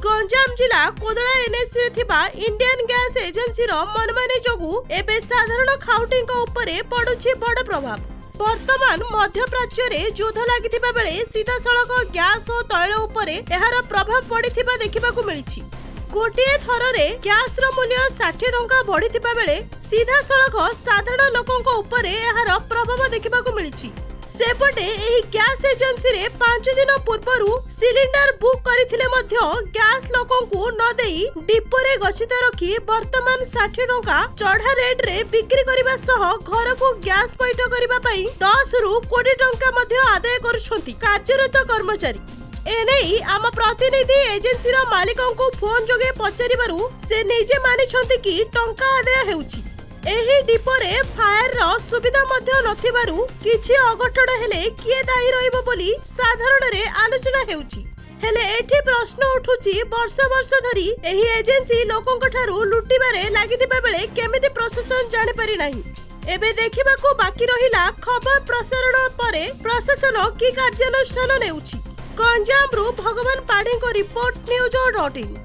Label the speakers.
Speaker 1: गंजाम जिला कोदला एनएसी रे थिबा इंडियन गैस एजेंसी रो मनमानी जोगु एबे साधारण खाउटी उपरे पड़ुछि बड़ प्रभाव। वर्तमान मध्यप्राच्य रे युद्ध लागिथिबा बेले सीधा सड़क गैस और तैल उपरे एहार प्रभाव पड़िथिबा देखिबाकू मिलिछि। गोटिए थररे गैस रो मूल्य 60 टंका बढ़िथिबा बेले सीधा सड़क साधारण लोकंक उपरे एहार प्रभाव देखिबाकू मिलिछि। सेपटे एही गैस एजेंसी रे 5 दिन पूर्वरु सिलिंडर बुक करिथिले मध्य गैस लोकंकु न देई डिपोरे गछित रखी वर्तमान 60 टंका चढ़ा रेट रे बिक्री करिबा सह घर को गैस पैठ करिबा पई 10 रु 20 टंका मध्य आदाय करूछंती कार्यरत कर्मचारी। एनेई आम प्रतिनिधि एजेंसी रो मालिकंकु फोन जोगे पचारिबारु से निजे मानिछंती कि टंका आदाय हेउछि। एही डिपोरे फायर रो सुविधा मध्य नथिबारु किछि अघटन हेले किए दायी रहिबो बोली साधारण रे आलोचना हेउछि। हेले एठी प्रश्न उठुछि वर्ष वर्ष धरी एही एजेंसी लोकंक ठारू लुटिबारे लागिथिबा बेले केमिति प्रशासन जानि पारि नाही। एबे देखिबाकू बाकी रहिला खबर प्रसारण परे प्रशासन की कार्यानुष्ठान नेउछि। गंजाम रु भगवान पाढ़ी को रिपोर्ट न्यूज.in।